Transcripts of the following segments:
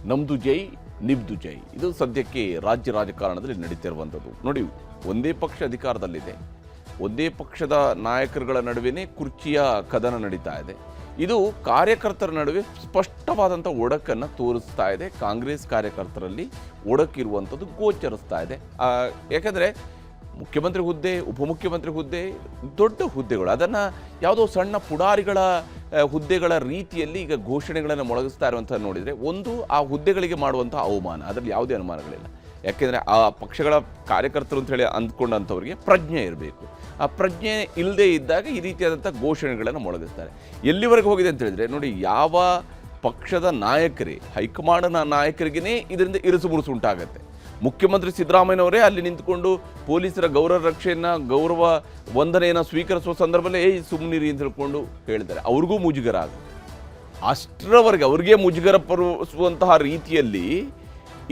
ನಮ್ದು ಜೈ ನಿಮ್ದು ಜೈ, ಇದು ಸದ್ಯಕ್ಕೆ ರಾಜ್ಯ ರಾಜಕಾರಣದಲ್ಲಿ ನಡೀತಿರುವಂಥದ್ದು. ನೋಡಿ, ಒಂದೇ ಪಕ್ಷ ಅಧಿಕಾರದಲ್ಲಿದೆ, ಒಂದೇ ಪಕ್ಷದ ನಾಯಕರುಗಳ ನಡುವೆನೇ ಕುರ್ಚಿಯ ಕದನ ನಡೀತಾ ಇದೆ. ಇದು ಕಾರ್ಯಕರ್ತರ ನಡುವೆ ಸ್ಪಷ್ಟವಾದಂಥ ಒಡಕನ್ನು ತೋರಿಸ್ತಾ ಇದೆ. ಕಾಂಗ್ರೆಸ್ ಕಾರ್ಯಕರ್ತರಲ್ಲಿ ಒಡಕಿರುವಂಥದ್ದು ಗೋಚರಿಸ್ತಾ ಇದೆ. ಯಾಕಂದರೆ ಮುಖ್ಯಮಂತ್ರಿ ಹುದ್ದೆ, ಉಪಮುಖ್ಯಮಂತ್ರಿ ಹುದ್ದೆ ದೊಡ್ಡ ಹುದ್ದೆಗಳು, ಅದನ್ನು ಯಾವುದೋ ಸಣ್ಣ ಪುಡಾರಿಗಳ ಹುದ್ದೆಗಳ ರೀತಿಯಲ್ಲಿ ಈಗ ಘೋಷಣೆಗಳನ್ನು ಮೊಳಗಿಸ್ತಾ ಇರುವಂಥ ನೋಡಿದರೆ, ಒಂದು ಆ ಹುದ್ದೆಗಳಿಗೆ ಮಾಡುವಂಥ ಅವಮಾನ, ಅದರಲ್ಲಿ ಯಾವುದೇ ಅನುಮಾನಗಳಿಲ್ಲ. ಯಾಕೆಂದರೆ ಆ ಪಕ್ಷಗಳ ಕಾರ್ಯಕರ್ತರು ಅಂತ ಹೇಳಿ ಅಂದ್ಕೊಂಡಂಥವ್ರಿಗೆ ಪ್ರಜ್ಞೆ ಇರಬೇಕು. ಆ ಪ್ರಜ್ಞೆ ಇಲ್ಲದೆ ಇದ್ದಾಗ ಈ ರೀತಿಯಾದಂಥ ಘೋಷಣೆಗಳನ್ನು ಮೊಳಗಿಸ್ತಾರೆ. ಎಲ್ಲಿವರೆಗೆ ಹೋಗಿದೆ ಅಂತ ಹೇಳಿದರೆ, ನೋಡಿ, ಯಾವ ಪಕ್ಷದ ನಾಯಕರೇ, ಹೈಕಮಾಂಡ್ನ ನಾಯಕರಿಗೇ ಇದರಿಂದ ಇರಿಸುಮುರುಸು ಉಂಟಾಗತ್ತೆ. ಮುಖ್ಯಮಂತ್ರಿ ಸಿದ್ದರಾಮಯ್ಯನವರೇ ಅಲ್ಲಿ ನಿಂತುಕೊಂಡು ಪೊಲೀಸರ ಗೌರವ ರಕ್ಷೆಯನ್ನು, ಗೌರವ ವಂದನೆಯನ್ನು ಸ್ವೀಕರಿಸುವ ಸಂದರ್ಭದಲ್ಲಿ ಸುಮ್ಮನಿರಿ ಅಂತ ಹೇಳ್ಕೊಂಡು ಹೇಳಿದ್ದಾರೆ. ಅವ್ರಿಗೂ ಮುಜುಗರ ಆಗುತ್ತೆ. ಅಷ್ಟರವರೆಗೆ ಅವ್ರಿಗೆ ಮುಜುಗರ ಪಡಿಸುವಂತಹ ರೀತಿಯಲ್ಲಿ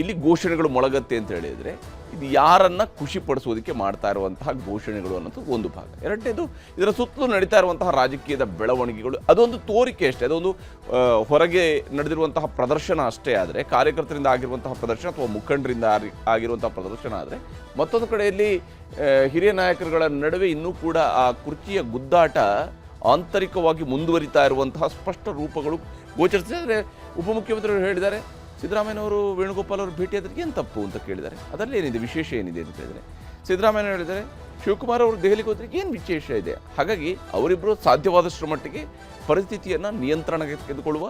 ಇಲ್ಲಿ ಘೋಷಣೆಗಳು ಮೊಳಗತ್ತೆ ಅಂತ ಹೇಳಿದರೆ, ಇದು ಯಾರನ್ನು ಖುಷಿಪಡಿಸೋದಕ್ಕೆ ಮಾಡ್ತಾ ಇರುವಂತಹ ಘೋಷಣೆಗಳು ಅನ್ನೋದು ಒಂದು ಭಾಗ. ಎರಡನೇದು, ಇದರ ಸುತ್ತಲೂ ನಡೀತಾ ಇರುವಂತಹ ರಾಜಕೀಯದ ಬೆಳವಣಿಗೆಗಳು, ಅದೊಂದು ತೋರಿಕೆ ಅಷ್ಟೇ, ಅದೊಂದು ಹೊರಗೆ ನಡೆದಿರುವಂತಹ ಪ್ರದರ್ಶನ ಅಷ್ಟೇ. ಆದರೆ ಕಾರ್ಯಕರ್ತರಿಂದ ಆಗಿರುವಂತಹ ಪ್ರದರ್ಶನ ಅಥವಾ ಮುಖಂಡರಿಂದ ಆಗಿರುವಂತಹ ಪ್ರದರ್ಶನ ಆದರೆ, ಮತ್ತೊಂದು ಕಡೆಯಲ್ಲಿ ಹಿರಿಯ ನಾಯಕರುಗಳ ನಡುವೆ ಇನ್ನೂ ಕೂಡ ಆ ಕುರ್ಚಿಯ ಗುದ್ದಾಟ ಆಂತರಿಕವಾಗಿ ಮುಂದುವರಿತಾ ಇರುವಂತಹ ಸ್ಪಷ್ಟ ರೂಪಗಳು ಗೋಚರಿಸಿದೆ. ಅಂದರೆ ಉಪಮುಖ್ಯಮಂತ್ರಿಗಳು ಹೇಳಿದ್ದಾರೆ, ಸಿದ್ದರಾಮಯ್ಯನವರು ವೇಣುಗೋಪಾಲ್ ಅವರು ಭೇಟಿಯಾದ್ರೆ ಏನು ತಪ್ಪು ಅಂತ ಕೇಳಿದ್ದಾರೆ. ಅದರಲ್ಲಿ ಏನಿದೆ, ವಿಶೇಷ ಏನಿದೆ ಅಂತ ಹೇಳಿದರೆ, ಸಿದ್ದರಾಮಯ್ಯ ಹೇಳಿದ್ದಾರೆ ಶಿವಕುಮಾರ್ ಅವರು ದೆಹಲಿಗೆ ಹೋದರೆ ಏನು ವಿಶೇಷ ಇದೆ. ಹಾಗಾಗಿ ಅವರಿಬ್ಬರು ಸಾಧ್ಯವಾದಷ್ಟರ ಮಟ್ಟಿಗೆ ಪರಿಸ್ಥಿತಿಯನ್ನು ನಿಯಂತ್ರಣಕ್ಕೆ ತೆಗೆದುಕೊಳ್ಳುವ,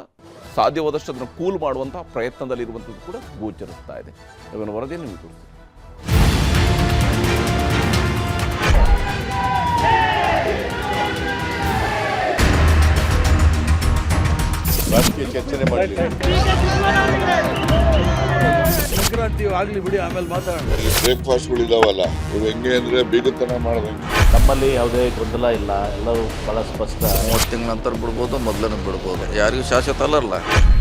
ಸಾಧ್ಯವಾದಷ್ಟು ಅದನ್ನು ಕೂಲ್ ಮಾಡುವಂಥ ಪ್ರಯತ್ನದಲ್ಲಿರುವಂಥದ್ದು ಕೂಡ ಗೋಚರಿಸ್ತಾ ಇದೆ. ಇವನ ವರದಿಯನ್ನು ನೀವು ತೋರಿಸಿ. ರಾಜಕೀಯ ಚರ್ಚೆ ಮಾಡಲಿ, ಸಂಕ್ರಾಂತಿ ಆಗಲಿ ಬಿಡಿ, ಆಮೇಲೆ ಮಾತಾಡೋಣ. ಬ್ರೇಕ್ಫಾಸ್ಟ್ಗಳು ಇದಾವಲ್ಲ, ಇವು ಹೆಂಗೆ ಅಂದರೆ ಬೀಗತನ ಮಾಡೋದಂಗೆ. ನಮ್ಮಲ್ಲಿ ಯಾವುದೇ ಗೊಂದಲ ಇಲ್ಲ, ಎಲ್ಲವೂ ಬಹಳ ಸ್ಪಷ್ಟ. 30 ತಿಂಗಳ ನಂತರ ಬಿಡ್ಬೋದು, ಮೊದಲನೇ ಬಿಡ್ಬೋದು, ಯಾರಿಗೂ ಶಾಶ್ವತ ಅಲ್ಲಲ್ಲ.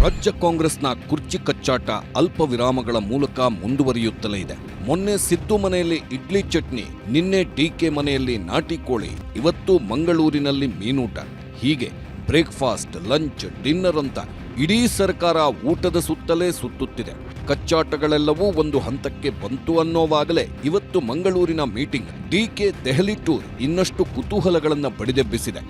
ರಾಜ್ಯ ಕಾಂಗ್ರೆಸ್ನ ಕುರ್ಚಿ ಕಚ್ಚಾಟ ಅಲ್ಪ ವಿರಾಮಗಳ ಮೂಲಕ ಮುಂದುವರಿಯುತ್ತಲೇ ಇದೆ. ಮೊನ್ನೆ ಸಿದ್ದು ಮನೆಯಲ್ಲಿ ಇಡ್ಲಿ ಚಟ್ನಿ, ನಿನ್ನೆ ಡಿಕೆ ಮನೆಯಲ್ಲಿ ನಾಟಿ ಕೋಳಿ, ಇವತ್ತು ಮಂಗಳೂರಿನಲ್ಲಿ ಮೀನೂಟ. ಹೀಗೆ ಬ್ರೇಕ್ಫಾಸ್ಟ್, ಲಂಚ್, ಡಿನ್ನರ್ ಅಂತ ಇಡೀ ಸರ್ಕಾರ ಊಟದ ಸುತ್ತಲೇ ಸುತ್ತುತ್ತಿದೆ. ಕಚ್ಚಾಟಗಳೆಲ್ಲವೂ ಒಂದು ಹಂತಕ್ಕೆ ಬಂತು ಅನ್ನೋವಾಗಲೇ ಇವತ್ತು ಮಂಗಳೂರಿನ ಮೀಟಿಂಗ್, ಡಿಕೆ ದೆಹಲಿ ಟೂರ್ ಇನ್ನಷ್ಟು ಕುತೂಹಲಗಳನ್ನು ಬಡಿದೆಬ್ಬಿಸಿದೆ.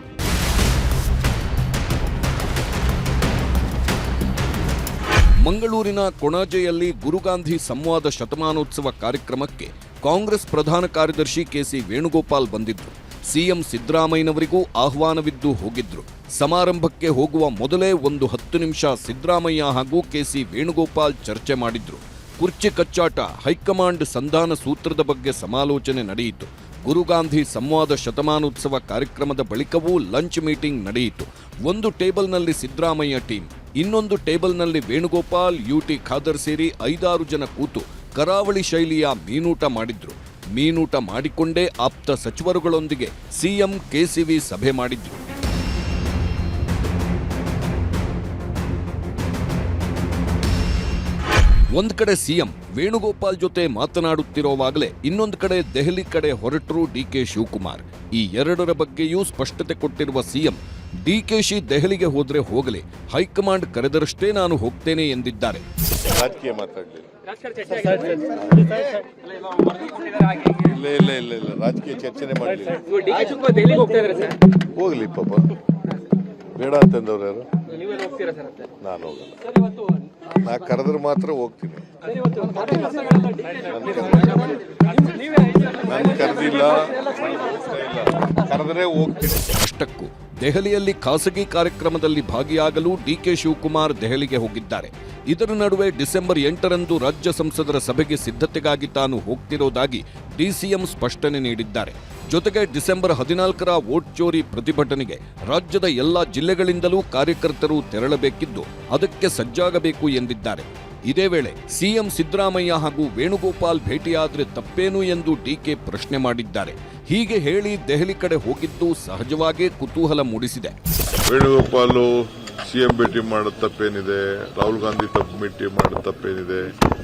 ಮಂಗಳೂರಿನ ಕೊಣಾಜೆಯಲ್ಲಿ ಗುರುಗಾಂಧಿ ಸಂವಾದ ಶತಮಾನೋತ್ಸವ ಕಾರ್ಯಕ್ರಮಕ್ಕೆ ಕಾಂಗ್ರೆಸ್ ಪ್ರಧಾನ ಕಾರ್ಯದರ್ಶಿ ಕೆಸಿ ವೇಣುಗೋಪಾಲ್ ಬಂದಿದ್ರು. ಸಿಎಂ ಸಿದ್ದರಾಮಯ್ಯನವರಿಗೂ ಆಹ್ವಾನವಿದ್ದು ಹೋಗಿದ್ರು. ಸಮಾರಂಭಕ್ಕೆ ಹೋಗುವ ಮೊದಲೇ ಒಂದು 10 ನಿಮಿಷ ಸಿದ್ದರಾಮಯ್ಯ ಹಾಗೂ ಕೆಸಿ ವೇಣುಗೋಪಾಲ್ ಚರ್ಚೆ ಮಾಡಿದ್ರು. ಕುರ್ಚಿ ಕಚ್ಚಾಟ, ಹೈಕಮಾಂಡ್ ಸಂಧಾನ ಸೂತ್ರದ ಬಗ್ಗೆ ಸಮಾಲೋಚನೆ ನಡೆಯಿತು. ಗುರುಗಾಂಧಿ ಸಂವಾದ ಶತಮಾನೋತ್ಸವ ಕಾರ್ಯಕ್ರಮದ ಬಳಿಕವೂ ಲಂಚ್ ಮೀಟಿಂಗ್ ನಡೆಯಿತು. ಒಂದು ಟೇಬಲ್ನಲ್ಲಿ ಸಿದ್ದರಾಮಯ್ಯ ಟೀಮ್, ಇನ್ನೊಂದು ಟೇಬಲ್ನಲ್ಲಿ ವೇಣುಗೋಪಾಲ್, ಯುಟಿ ಖಾದರ್ ಸೇರಿ 5-6 ಜನ ಕೂತು ಕರಾವಳಿ ಶೈಲಿಯ ಮೀನೂಟ ಮಾಡಿದ್ರು. ಮೀನೂಟ ಮಾಡಿಕೊಂಡೇ ಆಪ್ತ ಸಚಿವರುಗಳೊಂದಿಗೆ ಸಿಎಂ ಕೆಸಿವಿ ಸಭೆ ಮಾಡಿದ್ರು. ಒಂದ್ ಕಡೆ ಸಿಎಂ ವೇಣುಗೋಪಾಲ್ ಜೊತೆ ಮಾತನಾಡುತ್ತಿರೋವಾಗಲೇ ಇನ್ನೊಂದು ಕಡೆ ದೆಹಲಿ ಕಡೆ ಹೊರಟರು ಡಿಕೆ ಶಿವಕುಮಾರ್. ಈ ಎರಡರ ಬಗ್ಗೆಯೂ ಸ್ಪಷ್ಟತೆ ಕೊಟ್ಟಿರುವ ಸಿಎಂ, ಡಿಕೆಶಿ ದೆಹಲಿಗೆ ಹೋದ್ರೆ ಹೋಗಲಿ, ಹೈಕಮಾಂಡ್ ಕರೆದರಷ್ಟೇ ನಾನು ಹೋಗ್ತೇನೆ ಎಂದಿದ್ದಾರೆ. ರಾಜಕೀಯ ಮಾತಾಡಲಿ, ಇಲ್ಲ ರಾಜಕೀಯ ಚರ್ಚೆ ಮಾಡಲಿ. ಹೋಗ್ಲಿ ಪಾಪ, ಬೇಡ ಅಂತಂದವ್ರು ಯಾರು? ನಾನು ಹೋಗಲ್ಲ. ನಾ ಕರೆದ್ರೆ ಮಾತ್ರ ಹೋಗ್ತೀನಿ. ನಾನು ಕರೆದಿಲ್ಲ, ಕರೆದ್ರೆ ಹೋಗ್ತೀನಿ. ಅಷ್ಟಕ್ಕೂ ದೆಹಲಿಯಲ್ಲಿ ಖಾಸಗಿ ಕಾರ್ಯಕ್ರಮದಲ್ಲಿ ಭಾಗಿಯಾಗಲು ಡಿಕೆ ಶಿವಕುಮಾರ್ ದೆಹಲಿಗೆ ಹೋಗಿದ್ದಾರೆ. ಇದರ ನಡುವೆ ಡಿಸೆಂಬರ್ 8ರಂದು ರಾಜ್ಯ ಸಂಸದರ ಸಭೆಗೆ ಸಿದ್ಧತೆಗಾಗಿ ತಾನು ಹೋಗ್ತಿರೋದಾಗಿ ಡಿಸಿಎಂ ಸ್ಪಷ್ಟನೆ ನೀಡಿದ್ದಾರೆ. ಜೊತೆಗೆ ಡಿಸೆಂಬರ್ 14ರ ವೋಟ್ ಚೋರಿ ಪ್ರತಿಭಟನೆಗೆ ರಾಜ್ಯದ ಎಲ್ಲಾ ಜಿಲ್ಲೆಗಳಿಂದಲೂ ಕಾರ್ಯಕರ್ತರು ತೆರಳಬೇಕಿದ್ದು, ಅದಕ್ಕೆ ಸಜ್ಜಾಗಬೇಕು ಎಂದಿದ್ದಾರೆ. ಇದೇ ವೇಳೆ ಸಿಎಂ ಸಿದ್ದರಾಮಯ್ಯ ಹಾಗೂ ವೇಣುಗೋಪಾಲ್ ಭೇಟಿಯಾದ್ರೆ ತಪ್ಪೇನು ಎಂದು ಡಿಕೆ ಪ್ರಶ್ನೆ ಮಾಡಿದ್ದಾರೆ. ಹೀಗೆ ಹೇಳಿ ದೆಹಲಿ ಕಡೆ ಹೋಗಿದ್ದು ಸಹಜವಾಗೇ ಕುತೂಹಲ ಮೂಡಿಸಿದೆ. ವೇಣುಗೋಪಾಲ್ ಸಿಎಂ ಭೇಟಿ ಮಾಡೋದು ತಪ್ಪೇನಿದೆ? ರಾಹುಲ್ ಗಾಂಧಿ ಭೇಟಿ ಮಾಡೋದು ತಪ್ಪೇನಿದೆ?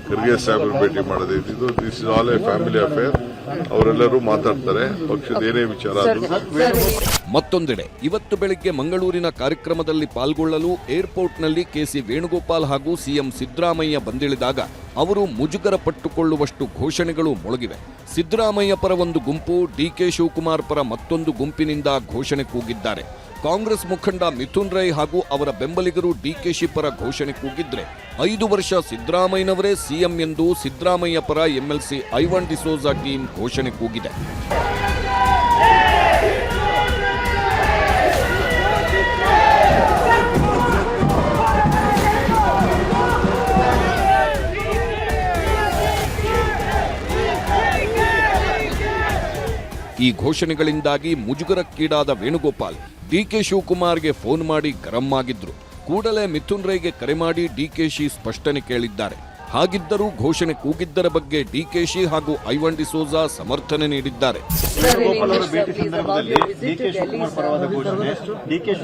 ಖರ್ಗೆ ಸಾಹೇಬರು ಭೇಟಿ ಮಾಡೋದೇ ಇದ್ದಿದ್ದು. This is all A family affair. ಅವರೆಲ್ಲರೂ ಮಾತಾಡ್ತಾರೆ, ಪಕ್ಷದ ಏನೇ ವಿಚಾರ ಆದ್ರೂ. ಮತ್ತೊಂದೆಡೆ ಇವತ್ತು ಬೆಳಿಗ್ಗೆ ಮಂಗಳೂರಿನ ಕಾರ್ಯಕ್ರಮದಲ್ಲಿ ಪಾಲ್ಗೊಳ್ಳಲು ಏರ್ಪೋರ್ಟ್ನಲ್ಲಿ ಕೆಸಿ ವೇಣುಗೋಪಾಲ್ ಹಾಗೂ ಸಿಎಂ ಸಿದ್ದರಾಮಯ್ಯ ಬಂದಿಳಿದಾಗ ಅವರು ಮುಜುಗರ ಪಟ್ಟುಕೊಳ್ಳುವಷ್ಟು ಘೋಷಣೆಗಳು ಮೊಳಗಿವೆ. ಸಿದ್ದರಾಮಯ್ಯ ಪರ ಒಂದು ಗುಂಪು, ಡಿಕೆ ಶಿವಕುಮಾರ್ ಪರ ಮತ್ತೊಂದು ಗುಂಪಿನಿಂದ ಘೋಷಣೆ ಕೂಗಿದ್ದಾರೆ. ಕಾಂಗ್ರೆಸ್ ಮುಖಂಡ ಮಿಥುನ್ ರೈ ಹಾಗೂ ಅವರ ಬೆಂಬಲಿಗರು ಡಿಕೆಶಿ ಪರ ಘೋಷಣೆ ಕೂಗಿದ್ರೆ 5 ವರ್ಷ ಸಿದ್ದರಾಮಯ್ಯನವರೇ ಸಿಎಂ ಎಂದು ಸಿದ್ದರಾಮಯ್ಯ ಪರ ಎಂಎಲ್ಸಿ ಐವಾನ್ ಡಿಸೋಜಾ ಟೀಮ್ ಘೋಷಣೆ ಕೂಗಿದೆ. ಈ ಘೋಷಣೆಗಳಿಂದಾಗಿ ಮುಜುಗರಕ್ಕೀಡಾದ ವೇಣುಗೋಪಾಲ್ ಡಿಕೆ ಶಿವಕುಮಾರ್ಗೆ ಫೋನ್ ಮಾಡಿ ಗರಂ ಆಗಿದ್ರು. ಕೂಡಲೇ ಮಿಥುನ್ ರೈಗೆ ಕರೆ ಮಾಡಿ ಡಿಕೆಶಿ ಸ್ಪಷ್ಟನೆ ಕೇಳಿದ್ದಾರೆ. ಹಾಗಿದ್ದರೂ ಘೋಷಣೆ ಕೂಗಿದ್ದರ ಬಗ್ಗೆ ಡಿಕೆಶಿ ಹಾಗೂ ಐವಾನ್ ಡಿಸೋಜಾ ಸಮರ್ಥನೆ ನೀಡಿದ್ದಾರೆ. ವೇಣುಗೋಪಾಲ್ ಅವರ ಭೇಟಿ ಸಂದರ್ಭದಲ್ಲಿ ಡಿಕೆ ಶಿವಕುಮಾರ್ ಪರವಾದ ಘೋಷಣೆ, ಡಿಕೆ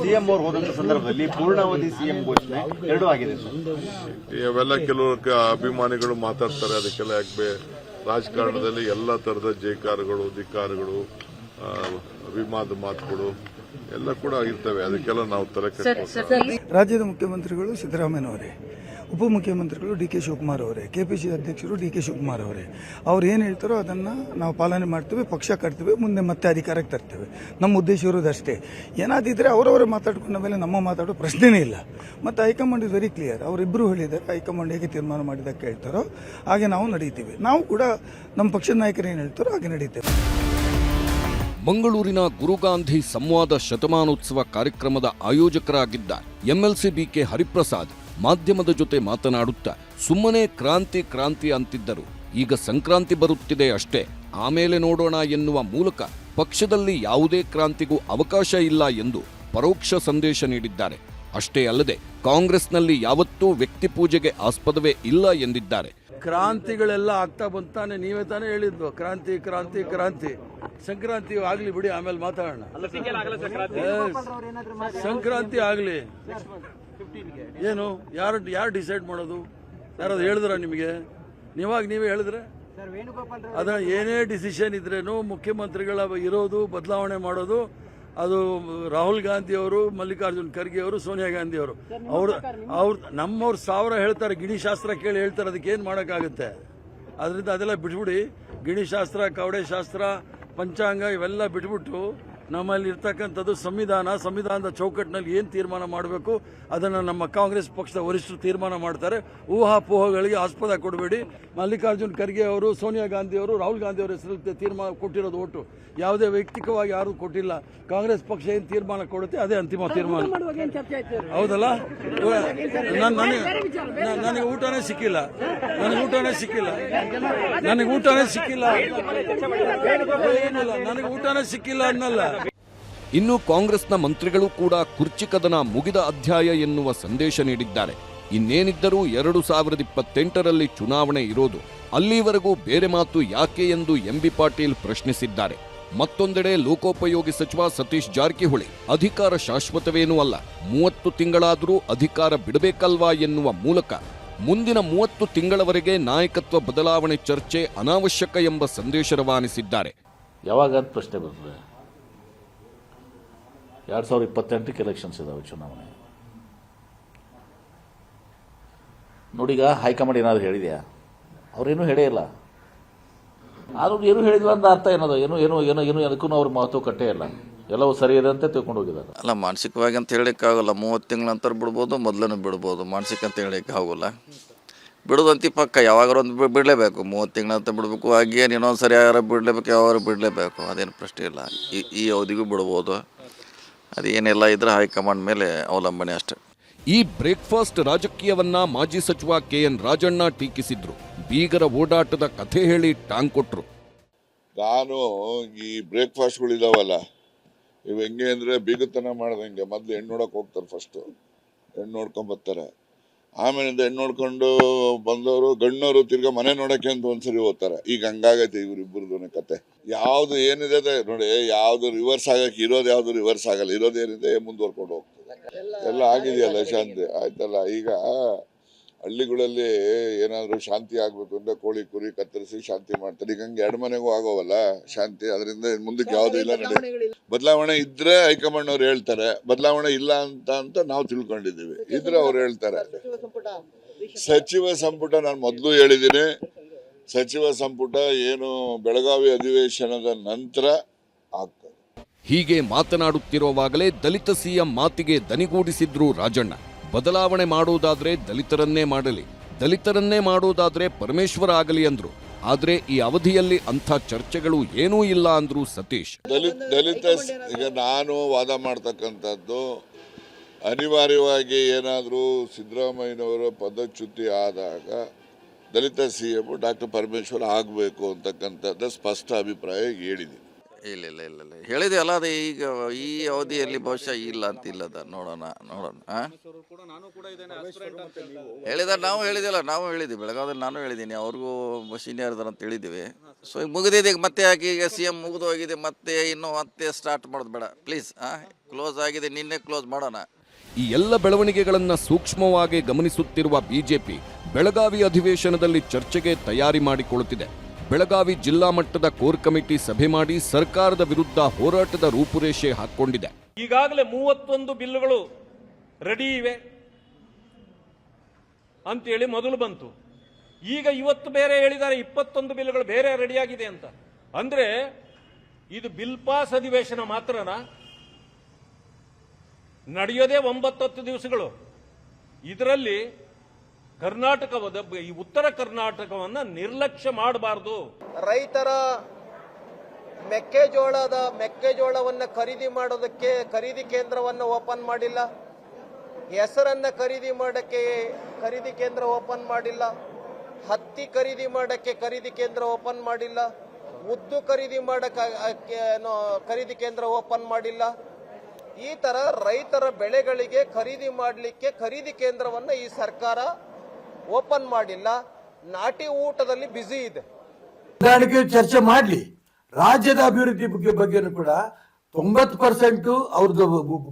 ಸಿಎಂ ಅವರು ಹೋದಂತ ಸಂದರ್ಭದಲ್ಲಿ ಪೂರ್ಣಾವಧಿ ಸಿಎಂ ಘೋಷಣೆ ಎರಡೂ ಆಗಿದೆ. ಇವೆಲ್ಲ ಕೆಲವು ಅಭಿಮಾನಿಗಳು ಮಾತಾಡ್ತಾರೆ. ಅದಕ್ಕೆಲ್ಲ ಯಾಕೆ ರಾಜಕಾರಣದಲ್ಲಿ ಎಲ್ಲ ತರದ ಜೈಕಾರಗಳು, ಧಿಕ್ಕಾರಗಳು, ಅಭಿಮಾನದ ಮಾತುಗಳು ಎಲ್ಲ ಕೂಡ ಇರ್ತವೆ. ಅದಕ್ಕೆಲ್ಲ ನಾವು ತಲೆ ಕೆಡಿಸ್ಕೊಳ್ಳೋದು. ರಾಜ್ಯದ ಮುಖ್ಯಮಂತ್ರಿಗಳು ಸಿದ್ದರಾಮಯ್ಯನವರೇ, ಉಪಮುಖ್ಯಮಂತ್ರಿಗಳು ಡಿ ಕೆ ಶಿವಕುಮಾರ್ ಅವರೇ, ಕೆಪಿಸಿ ಅಧ್ಯಕ್ಷರು ಡಿ ಕೆ ಶಿವಕುಮಾರ್ ಅವರೇ. ಅವ್ರು ಏನು ಹೇಳ್ತಾರೋ ಅದನ್ನು ನಾವು ಪಾಲನೆ ಮಾಡ್ತೇವೆ, ಪಕ್ಷ ಕಟ್ತೇವೆ, ಮುಂದೆ ಮತ್ತೆ ಅಧಿಕಾರಕ್ಕೆ ತರ್ತೇವೆ. ನಮ್ಮ ಉದ್ದೇಶ ಇರೋದಷ್ಟೇ. ಏನಾದಿದ್ರೆ ಅವರವರೇ ಮಾತಾಡ್ಕೊಂಡ ಮೇಲೆ ನಮ್ಮ ಮಾತಾಡೋ ಪ್ರಶ್ನೆನೇ ಇಲ್ಲ. ಮತ್ತು ಹೈಕಮಾಂಡ್ ಇಸ್ ವೆರಿ ಕ್ಲಿಯರ್. ಅವರಿಬ್ಬರು ಹೇಳಿದ್ದಾರೆ, ಹೈಕಮಾಂಡ್ ಹೇಗೆ ತೀರ್ಮಾನ ಮಾಡಿದಾಗ ಕೇಳ್ತಾರೋ ಹಾಗೆ ನಾವು ನಡೀತೀವಿ. ನಾವು ಕೂಡ ನಮ್ಮ ಪಕ್ಷದ ನಾಯಕರು ಏನು ಹೇಳ್ತಾರೋ ಹಾಗೆ ನಡೀತೇವೆ. ಮಂಗಳೂರಿನ ಗುರುಗಾಂಧಿ ಸಂವಾದ ಶತಮಾನೋತ್ಸವ ಕಾರ್ಯಕ್ರಮದ ಆಯೋಜಕರಾಗಿದ್ದ ಎಂಎಲ್ಸಿ ಬಿಕೆ ಹರಿಪ್ರಸಾದ್ ಮಾಧ್ಯಮದ ಜೊತೆ ಮಾತನಾಡುತ್ತಾ ಸುಮ್ಮನೆ ಕ್ರಾಂತಿ ಅಂತಿದ್ದರು. ಈಗ ಸಂಕ್ರಾಂತಿ ಬರುತ್ತಿದೆ ಅಷ್ಟೇ, ಆಮೇಲೆ ನೋಡೋಣ ಎನ್ನುವ ಮೂಲಕ ಪಕ್ಷದಲ್ಲಿ ಯಾವುದೇ ಕ್ರಾಂತಿಗೂ ಅವಕಾಶ ಇಲ್ಲ ಎಂದು ಪರೋಕ್ಷ ಸಂದೇಶ ನೀಡಿದ್ದಾರೆ. ಅಷ್ಟೇ ಅಲ್ಲದೆ ಕಾಂಗ್ರೆಸ್ನಲ್ಲಿ ಯಾವತ್ತೂ ವ್ಯಕ್ತಿ ಪೂಜೆಗೆ ಆಸ್ಪದವೇ ಇಲ್ಲ ಎಂದಿದ್ದಾರೆ. ಕ್ರಾಂತಿಗಳೆಲ್ಲ ಆಗ್ತಾ ಬಂತಾನೆ. ನೀವೇ ತಾನೇ ಹೇಳಿದ್ದು ಕ್ರಾಂತಿ. ಸಂಕ್ರಾಂತಿ ಆಗ್ಲಿ ಬಿಡಿ, ಆಮೇಲೆ ಮಾತಾಡೋಣ. ಸಂಕ್ರಾಂತಿ ಆಗ್ಲಿ, ಏನು ಯಾರು ಡಿಸೈಡ್ ಮಾಡೋದು? ಯಾರಾದ್ರು ಹೇಳಿದ್ರ ನಿಮಗೆ? ನೀವೇ ಹೇಳಿದ್ರೆ ಅದ ಏನೇ ಡಿಸಿಷನ್ ಇದ್ರೇನು ಮುಖ್ಯಮಂತ್ರಿಗಳ ಇರೋದು, ಬದಲಾವಣೆ ಮಾಡೋದು ಅದು ರಾಹುಲ್ ಗಾಂಧಿ ಅವರು, ಮಲ್ಲಿಕಾರ್ಜುನ್ ಖರ್ಗೆ ಅವರು, ಸೋನಿಯಾ ಗಾಂಧಿ ಅವರು. ಅವ್ರು ನಮ್ಮವ್ರು 1000 ಹೇಳ್ತಾರೆ, ಗಿಣಿಶಾಸ್ತ್ರ ಕೇಳಿ ಹೇಳ್ತಾರೆ. ಅದಕ್ಕೆ ಏನು ಮಾಡೋಕ್ಕಾಗುತ್ತೆ? ಅದರಿಂದ ಅದೆಲ್ಲ ಬಿಟ್ಬಿಡಿ. ಗಿಣಿಶಾಸ್ತ್ರ, ಕವಡೆ ಶಾಸ್ತ್ರ, ಪಂಚಾಂಗ ಇವೆಲ್ಲ ಬಿಟ್ಬಿಟ್ಟು ನಮ್ಮಲ್ಲಿ ಇರ್ತಕ್ಕಂಥದ್ದು ಸಂವಿಧಾನದ ಚೌಕಟ್ಟಿನಲ್ಲಿ ಏನು ತೀರ್ಮಾನ ಮಾಡಬೇಕು ಅದನ್ನು ನಮ್ಮ ಕಾಂಗ್ರೆಸ್ ಪಕ್ಷದ ವರಿಷ್ಠರು ತೀರ್ಮಾನ ಮಾಡ್ತಾರೆ. ಊಹಾಪೋಹಗಳಿಗೆ ಆಸ್ಪದ ಕೊಡಬೇಡಿ. ಮಲ್ಲಿಕಾರ್ಜುನ್ ಖರ್ಗೆ ಅವರು, ಸೋನಿಯಾ ಗಾಂಧಿ ಅವರು, ರಾಹುಲ್ ಗಾಂಧಿ ಅವರ ಹೆಸರಲ್ಲಿ ತೀರ್ಮಾನ ಕೊಟ್ಟಿರೋದು ಓಟು. ಯಾವುದೇ ವೈಯಕ್ತಿಕವಾಗಿ ಯಾರು ಕೊಟ್ಟಿಲ್ಲ. ಕಾಂಗ್ರೆಸ್ ಪಕ್ಷ ಏನು ತೀರ್ಮಾನ ಕೊಡುತ್ತೆ ಅದೇ ಅಂತಿಮ ತೀರ್ಮಾನ. ಹೌದಲ್ಲ? ನನಗೆ ಊಟನೇ ಸಿಕ್ಕಿಲ್ಲ. ನನಗೆ ಊಟನೇ ಸಿಕ್ಕಿಲ್ಲ ಅನ್ನಲ್ಲ. ಇನ್ನು ಕಾಂಗ್ರೆಸ್ನ ಮಂತ್ರಿಗಳು ಕೂಡ ಕುರ್ಚಿ ಕದನ ಮುಗಿದ ಅಧ್ಯಾಯ ಎನ್ನುವ ಸಂದೇಶ ನೀಡಿದ್ದಾರೆ. ಇನ್ನೇನಿದ್ದರೂ 2028ರಲ್ಲಿ ಚುನಾವಣೆ ಇರೋದು, ಅಲ್ಲಿವರೆಗೂ ಬೇರೆ ಮಾತು ಯಾಕೆ ಎಂದು ಎಂಬಿ ಪಾಟೀಲ್ ಪ್ರಶ್ನಿಸಿದ್ದಾರೆ. ಮತ್ತೊಂದೆಡೆ ಲೋಕೋಪಯೋಗಿ ಸಚಿವ ಸತೀಶ್ ಜಾರಕಿಹೊಳಿ ಅಧಿಕಾರ ಶಾಶ್ವತವೇನೂ ಅಲ್ಲ, 30 ತಿಂಗಳಾದರೂ ಅಧಿಕಾರ ಬಿಡಬೇಕಲ್ವಾ ಎನ್ನುವ ಮೂಲಕ ಮುಂದಿನ 30 ತಿಂಗಳವರೆಗೆ ನಾಯಕತ್ವ ಬದಲಾವಣೆ ಚರ್ಚೆ ಅನಾವಶ್ಯಕ ಎಂಬ ಸಂದೇಶ ರವಾನಿಸಿದ್ದಾರೆ. ಯಾವಾಗ ಅಂತ ಪ್ರಶ್ನೆ ಬರ್ತದೆ. 2028ಕ್ಕೆ ಎಲೆಕ್ಷನ್ಸ್ ಇದಾವೆ, ಚುನಾವಣೆ. ನೋಡೀಗ ಹೈಕಮಾಂಡ್ ಏನಾದ್ರು ಹೇಳಿದೆಯಾ? ಅವ್ರೇನೂ ಹೇಳೇ ಇಲ್ಲ. ಆದ್ರೂ ಏನು ಹೇಳಿದ್ವ ಅಂತ ಅರ್ಥ ಏನದು? ಏನು ಅದಕ್ಕೂ ಅವ್ರ ಮಹತ್ವ ಕಟ್ಟೇ ಇಲ್ಲ. ಎಲ್ಲವೂ ಸರಿ ಇದೆ ಅಂತ ತಿಳ್ಕೊಂಡು ಹೋಗಿದ್ದಾರೆ. ಅಲ್ಲ, ಮಾನಸಿಕವಾಗಿ ಅಂತ ಹೇಳೋಕ್ಕಾಗಲ್ಲ. 30 ತಿಂಗಳ ನಂತರ ಬಿಡ್ಬೋದು, ಮೊದಲೇ ಬಿಡ್ಬೋದು. ಮಾನಸಿಕ ಅಂತ ಹೇಳೋಕ್ಕೆ ಆಗೋಲ್ಲ. ಬಿಡೋದಂತಿ ಪಕ್ಕ ಯಾವಾಗಾರು ಒಂದು ಬಿಡಲೇಬೇಕು. 30 ತಿಂಗಳ ಅಂತ ಬಿಡಬೇಕು. ಹಾಗೇನು ಇನ್ನೊಂದು ಸರಿ ಯಾರು ಬಿಡಲೇಬೇಕು, ಯಾವಾಗ ಬಿಡಲೇಬೇಕು, ಅದೇನು ಪ್ರಶ್ನೆ ಇಲ್ಲ. ಈ ಅವಧಿಗೂ ಬಿಡ್ಬೋದು. ಅದೇನೆಲ್ಲ ಇದ್ರೆ ಹೈಕಮಾಂಡ್ ಮೇಲೆ ಅವಲಂಬನೆ ಅಷ್ಟೇ. ಈ ಬ್ರೇಕ್ಫಾಸ್ಟ್ ರಾಜಕೀಯವನ್ನ ಮಾಜಿ ಸಚಿವ ಕೆಎನ್ ರಾಜಣ್ಣ ಟೀಕಿಸಿದ್ರು. ಬೀಗರ ಓಡಾಟದ ಕಥೆ ಹೇಳಿ ಟಾಂಗ್ ಕೊಟ್ರು. ನಾನು ಈ ಬ್ರೇಕ್ಫಾಸ್ಟ್ಗಳಿದಾವಲ್ಲ, ಇವು ಹೆಂಗೆ ಅಂದರೆ ಬೀಗತನ ಮಾಡ್ದಂಗೆ. ಮೊದಲು ಹೆಣ್ಣು ನೋಡೋಕೆ ಹೋಗ್ತಾರೆ. ಫಸ್ಟು ಹೆಣ್ಣು ನೋಡ್ಕೊಂಬರ್ತಾರೆ. ಆಮೇಲಿಂದ ಹೆಣ್ಣು ನೋಡ್ಕೊಂಡು ಬಂದವರು ಗಣ್ಣವರು ತಿರ್ಗಾ ಮನೆ ನೋಡೋಕ್ಕೆ ಅಂತ ಒಂದ್ಸರಿ ಹೋಗ್ತಾರೆ. ಈಗ ಹಂಗಾಗೈತೆ ಇವರಿಬ್ಬರದು ಕತೆ. ಯಾವುದು ಏನಿದೆ ನೋಡಿ, ಯಾವುದು ರಿವರ್ಸ್ ಆಗಕ್ಕೆ ಇರೋದು ಯಾವುದು ರಿವರ್ಸ್ ಆಗಲ್ಲ. ಇರೋದೇನಿದೆ ಮುಂದುವರ್ಕೊಂಡು ಹೋಗ್ತದೆ. ಎಲ್ಲ ಆಗಿದೆಯಲ್ಲ ಶಾಂತಿ, ಆಯ್ತಲ್ಲ. ಈಗ ಹಳ್ಳಿಗಳಲ್ಲಿ ಏನಾದರೂ ಶಾಂತಿ ಆಗಬೇಕು ಅಂದ್ರೆ ಕೋಳಿ ಕುರಿ ಕತ್ತರಿಸಿ ಶಾಂತಿ ಮಾಡ್ತಾರೆ. ಈಗ ಹಂಗೆ ಎರಡು ಮನೆಗೂ ಆಗೋವಲ್ಲ ಶಾಂತಿ, ಅದರಿಂದ ಮುಂದಕ್ಕೆ ಯಾವುದೂ ಇಲ್ಲ. ಬದಲಾವಣೆ ಇದ್ರೆ ಹೈಕಮಾಂಡ್ ಅವ್ರು ಹೇಳ್ತಾರೆ, ಬದಲಾವಣೆ ಇಲ್ಲ ಅಂತ ನಾವು ತಿಳ್ಕೊಂಡಿದ್ದೀವಿ. ಇದ್ರೆ ಅವ್ರು ಹೇಳ್ತಾರೆ. ಸಚಿವ ಸಂಪುಟ ನಾನು ಮೊದಲು ಹೇಳಿದ್ದೀನಿ, ಸಚಿವ ಸಂಪುಟ ಏನು ಬೆಳಗಾವಿ ಅಧಿವೇಶನದ ನಂತರ ಆಗ್ತದೆ. ಹೀಗೆ ಮಾತನಾಡುತ್ತಿರುವಾಗಲೇ ದಲಿತ ಸಿಎಂ ಮಾತಿಗೆ ದನಿಗೂಡಿಸಿದ್ರು ರಾಜಣ್ಣ. ಬದಲಾವಣೆ ಮಾಡುವುದಾದ್ರೆ ದಲಿತರನ್ನೇ ಮಾಡಲಿ, ದಲಿತರನ್ನೇ ಮಾಡುವುದಾದ್ರೆ ಪರಮೇಶ್ವರ ಆಗಲಿ ಅಂದ್ರು. ಆದ್ರೆ ಈ ಅವಧಿಯಲ್ಲಿ ಅಂಥ ಚರ್ಚೆಗಳು ಏನೂ ಇಲ್ಲ ಅಂದ್ರು ಸತೀಶ್. ದಲಿತ ಈಗ ನಾನು ವಾದ ಮಾಡ್ತಕ್ಕಂಥದ್ದು, ಅನಿವಾರ್ಯವಾಗಿ ಏನಾದರೂ ಸಿದ್ದರಾಮಯ್ಯನವರ ಪದಚ್ಯುತಿ ಆದಾಗ ದಲಿತ CM ಡಾಕ್ಟರ್ ಪರಮೇಶ್ವರ್ ಆಗಬೇಕು ಅಂತಕ್ಕಂಥದ್ದು ಸ್ಪಷ್ಟ ಅಭಿಪ್ರಾಯ ಹೇಳಿದ್ದೀನಿ. ಇಲ್ಲ ಹೇಳಿದೆ ಅಲ್ಲ. ಅದೇ ಈಗ ಈ ಅವಧಿಯಲ್ಲಿ ಬಹುಶಃ ಇಲ್ಲ ಅಂತಿಲ್ಲದ. ನೋಡೋಣ ನಾವು ಹೇಳಿದ್ವಿ ಬೆಳಗಾವಿಯಲ್ಲಿ. ನಾನು ಹೇಳಿದ್ದೀನಿ, ಅವ್ರಿಗೂ ಸೀನಿಯರ್ ಇದಾರೆ ಅಂತ ಹೇಳಿದ್ದೀವಿ. ಸೊ ಈಗ ಮುಗಿದಿದೆ, ಮತ್ತೆ ಯಾಕೆ ಈಗ CM ಮುಗಿದು ಹೋಗಿದೆ, ಮತ್ತೆ ಸ್ಟಾರ್ಟ್ ಮಾಡೋದು ಬೇಡ ಪ್ಲೀಸ್. ಕ್ಲೋಸ್ ಆಗಿದೆ, ನಿನ್ನೆ ಕ್ಲೋಸ್ ಮಾಡೋಣ. ಈ ಎಲ್ಲ ಬೆಳವಣಿಗೆಗಳನ್ನ ಸೂಕ್ಷ್ಮವಾಗಿ ಗಮನಿಸುತ್ತಿರುವ ಬಿಜೆಪಿ ಬೆಳಗಾವಿ ಅಧಿವೇಶನದಲ್ಲಿ ಚರ್ಚೆಗೆ ತಯಾರಿ ಮಾಡಿಕೊಳ್ಳುತ್ತಿದೆ. ಬೆಳಗಾವಿ ಜಿಲ್ಲಾ ಮಟ್ಟದ ಕೋರ್ ಕಮಿಟಿ ಸಭೆ ಮಾಡಿ ಸರ್ಕಾರದ ವಿರುದ್ಧ ಹೋರಾಟದ ರೂಪುರೇಷೆ ಹಾಕಿಕೊಂಡಿದೆ. ಈಗಾಗಲೇ 31 ಬಿಲ್ಗಳು ರೆಡಿ ಇವೆ ಅಂತೇಳಿ ಮೊದಲು ಬಂತು. ಈಗ ಇವತ್ತು ಬೇರೆ ಹೇಳಿದ್ದಾರೆ 21 ಬಿಲ್ಗಳು ಬೇರೆ ರೆಡಿಯಾಗಿದೆ ಅಂತ. ಅಂದ್ರೆ ಇದು ಬಿಲ್ ಪಾಸ್ ಅಧಿವೇಶನ ಮಾತ್ರನಾ? ನಡೆಯೋದೇ 9-10 ದಿವಸಗಳು. ಇದರಲ್ಲಿ ಕರ್ನಾಟಕದ ಈ ಉತ್ತರ ಕರ್ನಾಟಕವನ್ನ ನಿರ್ಲಕ್ಷ್ಯ ಮಾಡಬಾರದು. ರೈತರ ಮೆಕ್ಕೆಜೋಳವನ್ನು ಖರೀದಿ ಮಾಡೋದಕ್ಕೆ ಖರೀದಿ ಕೇಂದ್ರವನ್ನು ಓಪನ್ ಮಾಡಿಲ್ಲ. ಹೆಸರನ್ನ ಖರೀದಿ ಮಾಡೋಕ್ಕೆ ಖರೀದಿ ಕೇಂದ್ರ ಓಪನ್ ಮಾಡಿಲ್ಲ. ಹತ್ತಿ ಖರೀದಿ ಮಾಡೋಕ್ಕೆ ಖರೀದಿ ಕೇಂದ್ರ ಓಪನ್ ಮಾಡಿಲ್ಲ. ಉದ್ದು ಖರೀದಿ ಮಾಡೋಕ್ಕೆ ಖರೀದಿ ಕೇಂದ್ರ ಓಪನ್ ಮಾಡಿಲ್ಲ. ಈ ತರ ರೈತರ ಬೆಳೆಗಳಿಗೆ ಖರೀದಿ ಮಾಡಲಿಕ್ಕೆ ಖರೀದಿ ಕೇಂದ್ರವನ್ನು ಈ ಸರ್ಕಾರ ಓಪನ್ ಮಾಡಿಲ್ಲ. ನಾಟಿ ಊಟದಲ್ಲಿ ಬ್ಯುಸಿ ಇದೆ. ಚರ್ಚೆ ಮಾಡಲಿ. ರಾಜ್ಯದ ಅಭಿವೃದ್ಧಿ ಬಗ್ಗೆನೂ ಕೂಡ 90% ಅವ್ರದ್ದು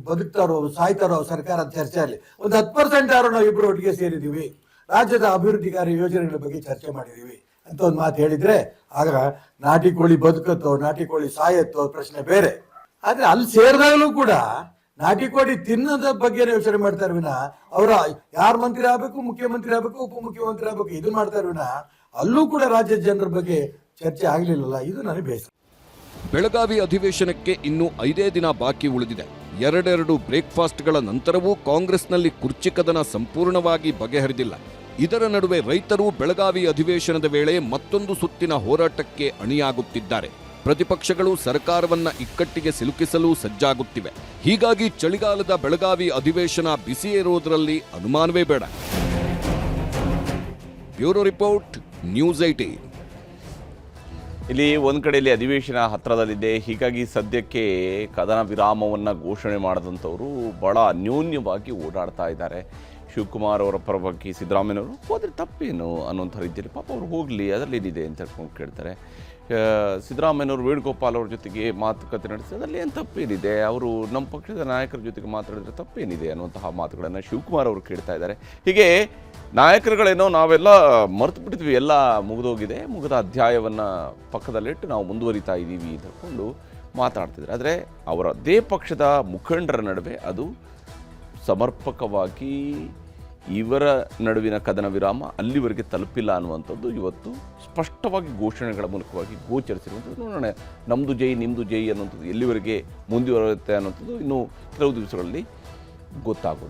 ಬದುಕ್ತಾರೋ ಸಾಯ್ತಾರೋ ಸರ್ಕಾರ ಚರ್ಚೆಯಲ್ಲಿ ಒಂದು 10% ಯಾರು ನಾವು ಇಬ್ಬರು ಒಟ್ಟಿಗೆ ಸೇರಿದೀವಿ, ರಾಜ್ಯದ ಅಭಿವೃದ್ಧಿ ಕಾರ್ಯ ಯೋಜನೆಗಳ ಬಗ್ಗೆ ಚರ್ಚೆ ಮಾಡಿದೀವಿ ಅಂತ ಒಂದು ಮಾತು ಹೇಳಿದ್ರೆ ಆಗ ನಾಟಿ ಕೋಳಿ ಬದುಕತ್ತೋ ನಾಟಿ ಕೋಳಿ ಸಾಯತ್ತೋ ಪ್ರಶ್ನೆ ಬೇರೆ. ಆದ್ರೆ ಅಲ್ಲಿ ಸೇರಿದಾಗಲೂ ಕೂಡ ನಾಟಿ ಕೋಳಿ ತಿನ್ನೋದ ಬಗ್ಗೆ ಯೋಚನೆ ಮಾಡ್ತಾರೆ ವಿನ ಅವರ ಯಾರು ಮಂತ್ರಿ ಆಗ್ಬೇಕು, ಮುಖ್ಯಮಂತ್ರಿ ಆಗ್ಬೇಕು, ಉಪಮುಖ್ಯಮಂತ್ರಿ ಆಗ್ಬೇಕು ಇದು ಮಾಡ್ತಾರೆ ವಿನ ಅಲ್ಲೂ ಕೂಡ ರಾಜ್ಯದ ಜನರ ಬಗ್ಗೆ ಚರ್ಚೆ ಆಗ್ಲಿಲ್ಲಲ್ಲ. ಇದು ನನಗೆ ಬೇಸರ. ಬೆಳಗಾವಿ ಅಧಿವೇಶನಕ್ಕೆ ಇನ್ನು 5 ದಿನ ಬಾಕಿ ಉಳಿದಿದೆ. 2 ಬ್ರೇಕ್ಫಾಸ್ಟ್ಗಳ ನಂತರವೂ ಕಾಂಗ್ರೆಸ್ನಲ್ಲಿ ಕುರ್ಚಿ ಕದನ ಸಂಪೂರ್ಣವಾಗಿ ಬಗೆಹರಿದಿಲ್ಲ. ಇದರ ನಡುವೆ ರೈತರು ಬೆಳಗಾವಿ ಅಧಿವೇಶನದ ವೇಳೆ ಮತ್ತೊಂದು ಸುತ್ತಿನ ಹೋರಾಟಕ್ಕೆ ಅಣಿಯಾಗುತ್ತಿದ್ದಾರೆ. ಪ್ರತಿಪಕ್ಷಗಳು ಸರ್ಕಾರವನ್ನ ಇಕ್ಕಟ್ಟಿಗೆ ಸಿಲುಕಿಸಲು ಸಜ್ಜಾಗುತ್ತಿವೆ. ಹೀಗಾಗಿ ಚಳಿಗಾಲದ ಬೆಳಗಾವಿ ಅಧಿವೇಶನ ಬಿಸಿಯೇರುವುದರಲ್ಲಿ ಅನುಮಾನವೇ ಬೇಡ. Bureau report, news 18. ಇಲ್ಲಿ ಒಂದು ಕಡೆಯಲ್ಲಿ ಅಧಿವೇಶನ ಹತ್ತಿರದಲ್ಲಿದೆ. ಹೀಗಾಗಿ ಸದ್ಯಕ್ಕೆ ಕದನ ವಿರಾಮವನ್ನು ಘೋಷಣೆ ಮಾಡಿದಂಥವರು ಬಹಳ ಅನ್ಯೋನ್ಯವಾಗಿ ಓಡಾಡ್ತಾ ಇದ್ದಾರೆ. ಶಿವಕುಮಾರ್ ಅವರ ಪರವಾಗಿ ಸಿದ್ದರಾಮಯ್ಯನವರು ಹೋದರೆ ತಪ್ಪೇನು ಅನ್ನೋಂಥ ರೀತಿಯಲ್ಲಿ ಪಾಪ ಅವ್ರು ಹೋಗಲಿ, ಅದರಲ್ಲಿ ಏನಿದೆ ಅಂತ ಹೇಳ್ಕೊಂಡು ಕೇಳ್ತಾರೆ. ಸಿದ್ದರಾಮಯ್ಯನವರು ವೇಣುಗೋಪಾಲ್ ಅವ್ರ ಜೊತೆಗೆ ಮಾತುಕತೆ ನಡೆಸಿ ಅದರಲ್ಲಿ ಏನು ತಪ್ಪೇನಿದೆ, ಅವರು ನಮ್ಮ ಪಕ್ಷದ ನಾಯಕರ ಜೊತೆಗೆ ಮಾತಾಡಿದ್ರೆ ತಪ್ಪೇನಿದೆ ಅನ್ನುವಂತಹ ಮಾತುಗಳನ್ನು ಶಿವಕುಮಾರ್ ಅವರು ಕೇಳ್ತಾ ಇದ್ದಾರೆ. ಹೀಗೆ ನಾಯಕರುಗಳೇನೋ ನಾವೆಲ್ಲ ಮರೆತು ಬಿಟ್ಟಿದ್ವಿ, ಎಲ್ಲ ಮುಗಿದೋಗಿದೆ, ಮುಗಿದ ಅಧ್ಯಾಯವನ್ನು ಪಕ್ಕದಲ್ಲಿಟ್ಟು ನಾವು ಮುಂದುವರಿತಾ ಇದ್ದೀವಿ ಅಂತ ಹೇಳ್ಕೊಂಡು ಮಾತಾಡ್ತಿದ್ದಾರೆ. ಆದರೆ ಅವರದೇ ಪಕ್ಷದ ಮುಖಂಡರ ನಡುವೆ ಅದು ಸಮರ್ಪಕವಾಗಿ ಇವರ ನಡುವಿನ ಕದನ ವಿರಾಮ ಅಲ್ಲಿವರೆಗೆ ತಲುಪಿಲ್ಲ ಅನ್ನುವಂಥದ್ದು ಇವತ್ತು ಸ್ಪಷ್ಟವಾಗಿ ಘೋಷಣೆಗಳ ಮೂಲಕವಾಗಿ ಗೋಚರಿಸಿರುವಂಥದ್ದು. ನೋಡೋಣ, ನಮ್ಮದು ಜೈ ನಿಮ್ಮದು ಜೈ ಅನ್ನುವಂಥದ್ದು ಎಲ್ಲಿವರೆಗೆ ಮುಂದುವರಿಯುತ್ತೆ ಅನ್ನುವಂಥದ್ದು ಇನ್ನೂ ಕೆಲವು ದಿವಸಗಳಲ್ಲಿ ಗೊತ್ತಾಗೋದು.